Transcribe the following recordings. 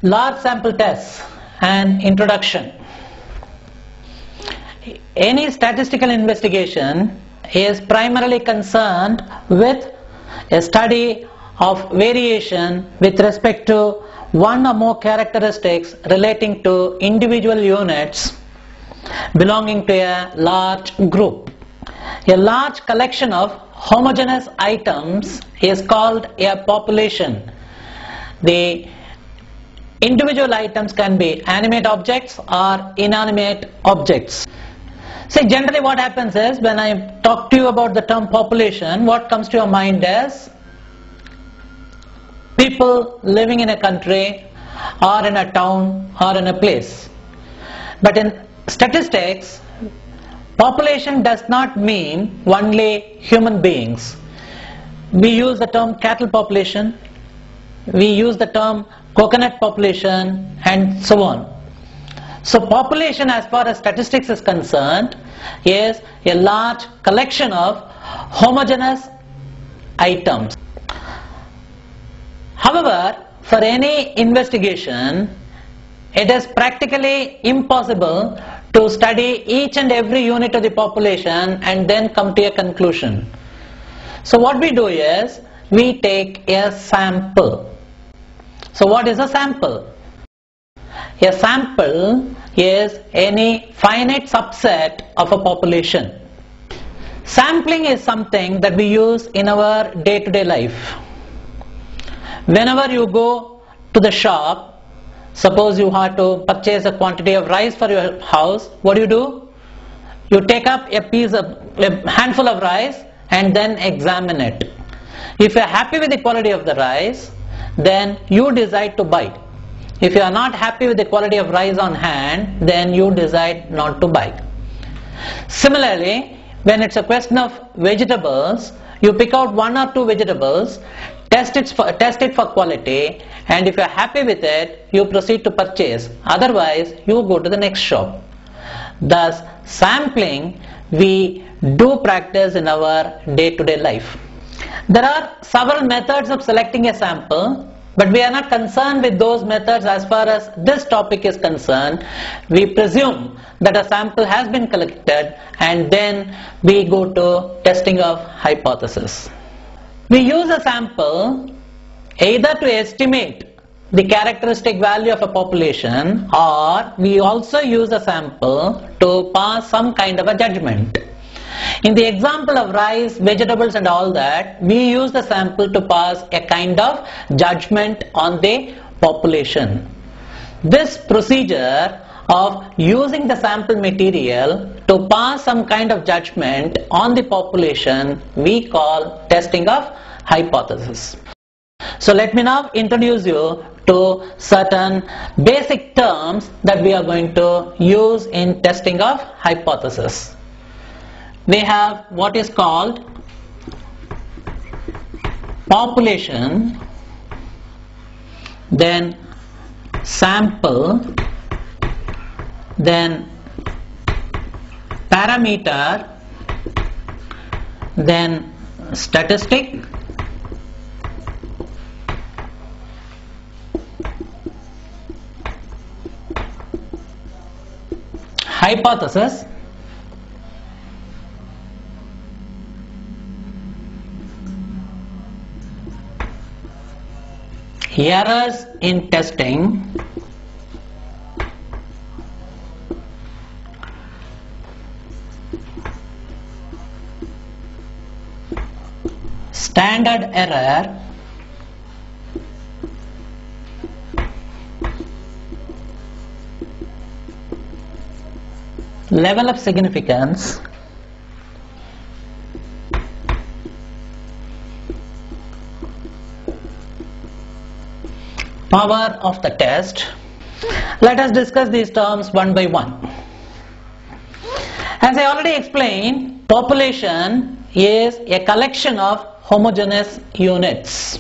Large sample tests and introduction. Any statistical investigation is primarily concerned with a study of variation with respect to one or more characteristics relating to individual units belonging to a large group. A large collection of homogeneous items is called a population. The individual items can be animate objects or inanimate objects. See, generally what happens is, when I talk to you about the term population, what comes to your mind is people living in a country or in a town or in a place. But in statistics, population does not mean only human beings. We use the term cattle population, we use the term coconut population, and so on. So population, as far as statistics is concerned, is a large collection of homogeneous items. However, for any investigation, it is practically impossible to study each and every unit of the population and then come to a conclusion. So what we do is, we take a sample. So what is a sample? A sample is any finite subset of a population. Sampling is something that we use in our day-to-day life. Whenever you go to the shop, suppose you have to purchase a quantity of rice for your house, what do? You take up a handful of rice and then examine it. If you are happy with the quality of the rice, then you decide to buy. If you are not happy with the quality of rice on hand, then you decide not to buy. Similarly, when it's a question of vegetables, you pick out one or two vegetables, test it for quality, and if you are happy with it, you proceed to purchase. Otherwise, you go to the next shop. Thus, sampling we do practice in our day-to-day life. There are several methods of selecting a sample, but we are not concerned with those methods as far as this topic is concerned. We presume that a sample has been collected and then we go to testing of hypothesis. We use a sample either to estimate the characteristic value of a population, or we also use a sample to pass some kind of a judgment. In the example of rice, vegetables and all that, we use the sample to pass a kind of judgment on the population. This procedure of using the sample material to pass some kind of judgment on the population, we call testing of hypothesis. So let me now introduce you to certain basic terms that we are going to use in testing of hypothesis. We have what is called population, then sample, then parameter, then statistic, hypothesis, errors in testing, standard error, level of significance, power of the test. Let us discuss these terms one by one. As I already explained, population is a collection of homogeneous units.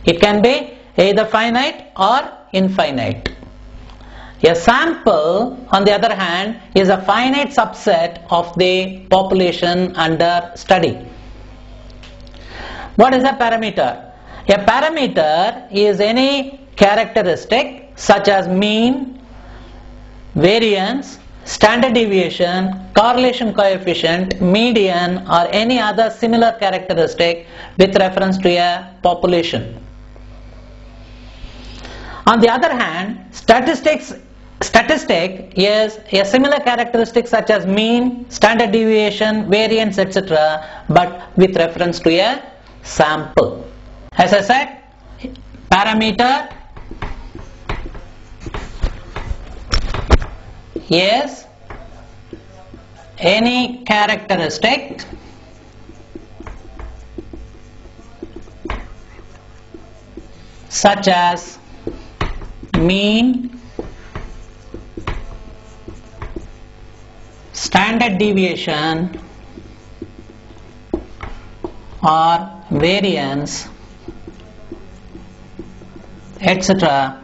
It can be either finite or infinite. A sample, on the other hand, is a finite subset of the population under study. What is a parameter? A parameter is any characteristic such as mean, variance, standard deviation, correlation coefficient, median, or any other similar characteristic with reference to a population. On the other hand, statistic is a similar characteristic such as mean, standard deviation, variance, etc., but with reference to a sample. As I said, parameter is any characteristic such as mean, standard deviation, or variance, etc.,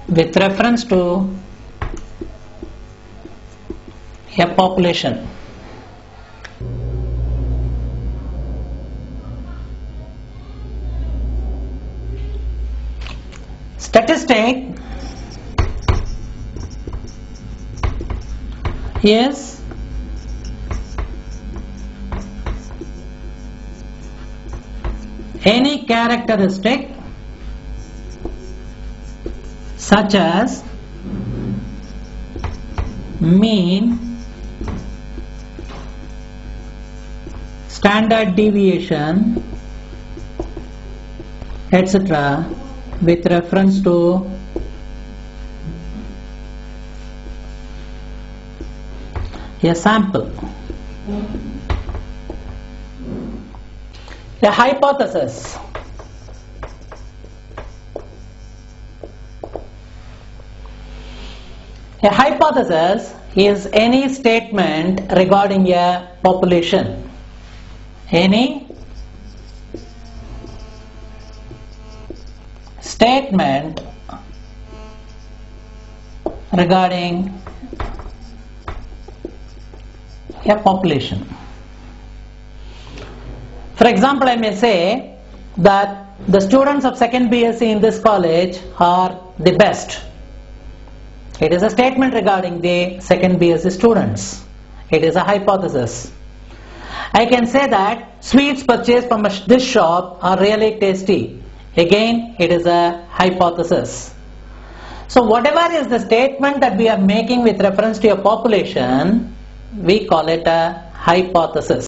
with reference to a population. Statistic is any characteristic such as mean, standard deviation, etc., with reference to a sample. A hypothesis. A hypothesis is any statement regarding a population. Any statement regarding a population. For example, I may say that the students of second BSc in this college are the best. It is a statement regarding the second BSc students. It is a hypothesis. I can say that sweets purchased from this shop are really tasty. Again, it is a hypothesis. So whatever is the statement that we are making with reference to a population, we call it a hypothesis.